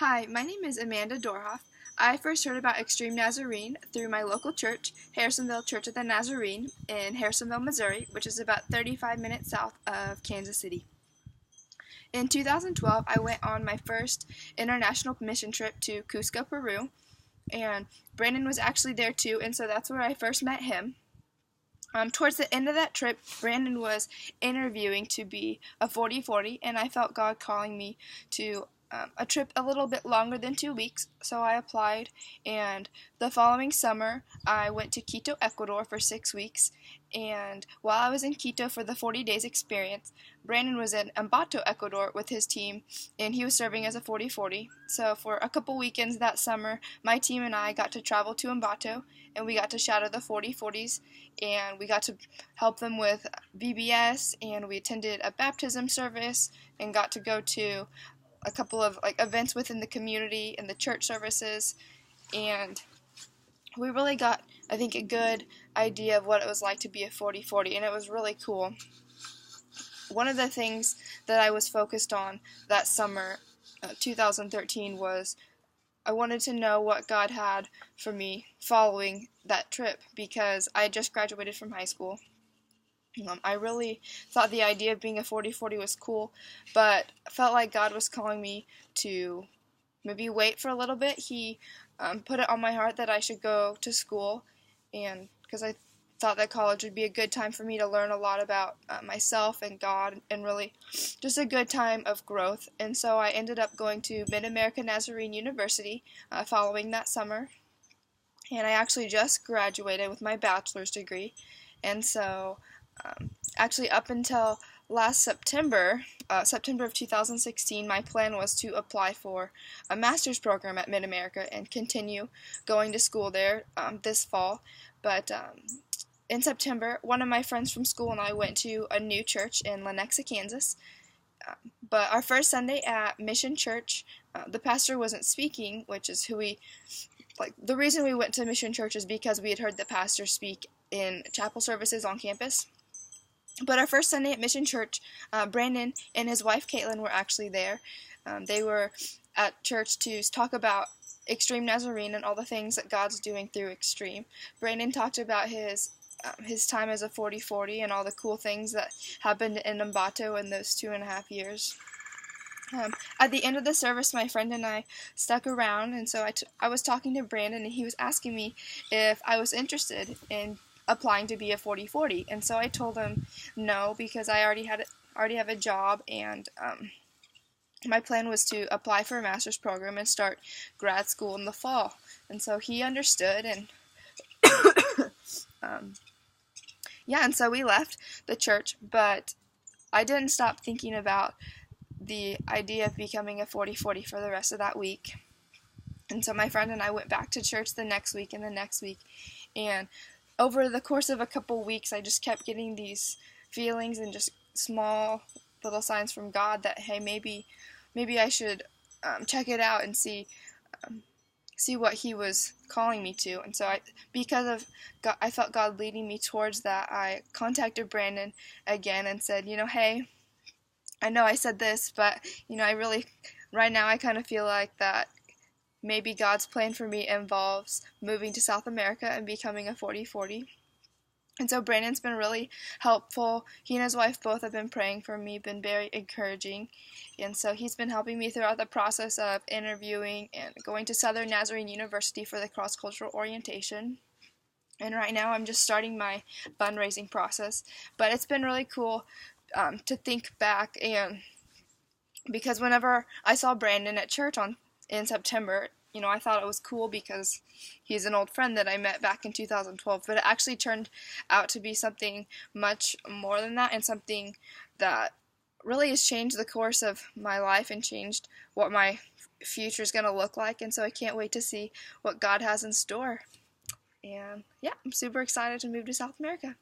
Hi, my name is Amanda Dorhoff. I first heard about Extreme Nazarene through my local church, Harrisonville Church of the Nazarene in Harrisonville, Missouri, which is about 35 minutes south of Kansas City. In 2012, I went on my first international mission trip to Cusco, Peru, and Brandon was actually there too, and so that's where I first met him. Towards the end of that trip, Brandon was interviewing to be a 40-40, and I felt God calling me to a trip a little bit longer than 2 weeks, so I applied, and the following summer I went to Quito, Ecuador for 6 weeks, and while I was in Quito for the 40 days experience, Brandon was in Ambato, Ecuador with his team, and he was serving as a 40-40. So for a couple weekends that summer, my team and I got to travel to Ambato, and we got to shadow the 40-40s, and we got to help them with VBS, and we attended a baptism service, and got to go to a couple of events within the community and the church services, and we really got, I think, a good idea of what it was like to be a 40-40, and it was really cool. One of the things that I was focused on that summer, 2013, was I wanted to know what God had for me following that trip, because I had just graduated from high school. I really thought the idea of being a 40-40 was cool, but felt like God was calling me to maybe wait for a little bit. He put it on my heart that I should go to school, and because I thought that college would be a good time for me to learn a lot about myself and God, and really just a good time of growth. And so I ended up going to Mid-America Nazarene University following that summer, and I actually just graduated with my bachelor's degree. And so actually up until last September, September of 2016, my plan was to apply for a master's program at Mid-America and continue going to school there this fall. But in September, one of my friends from school and I went to a new church in Lenexa, Kansas. But our first Sunday at Mission Church, the pastor wasn't speaking, which is the reason we went to Mission Church is because we had heard the pastor speak in chapel services on campus. But our first Sunday at Mission Church, Brandon and his wife Caitlin were actually there. They were at church to talk about Extreme Nazarene and all the things that God's doing through Extreme. Brandon talked about his time as a 40-40 and all the cool things that happened in Ambato in those 2.5 years. At the end of the service, my friend and I stuck around, and so I was talking to Brandon, and he was asking me if I was interested in applying to be a 40-40, and so I told him no, because I already have a job, and my plan was to apply for a master's program and start grad school in the fall. And so he understood, and and so we left the church, but I didn't stop thinking about the idea of becoming a 40-40 for the rest of that week. And so my friend and I went back to church the next week and the next week, and over the course of a couple weeks, I just kept getting these feelings and just small little signs from God that, hey, maybe I should check it out and see what He was calling me to. And so because of God, I felt God leading me towards that. I contacted Brandon again and said, hey, I know I said this, but I really, right now I kind of feel like that maybe God's plan for me involves moving to South America and becoming a 40-40. And so Brandon's been really helpful. He and his wife both have been praying for me, been very encouraging. And so he's been helping me throughout the process of interviewing and going to Southern Nazarene University for the cross-cultural orientation. And right now I'm just starting my fundraising process. But it's been really cool to think back, and because whenever I saw Brandon at church in September, I thought it was cool because he's an old friend that I met back in 2012, but it actually turned out to be something much more than that, and something that really has changed the course of my life and changed what my future is going to look like. And so I can't wait to see what God has in store. And yeah, I'm super excited to move to South America.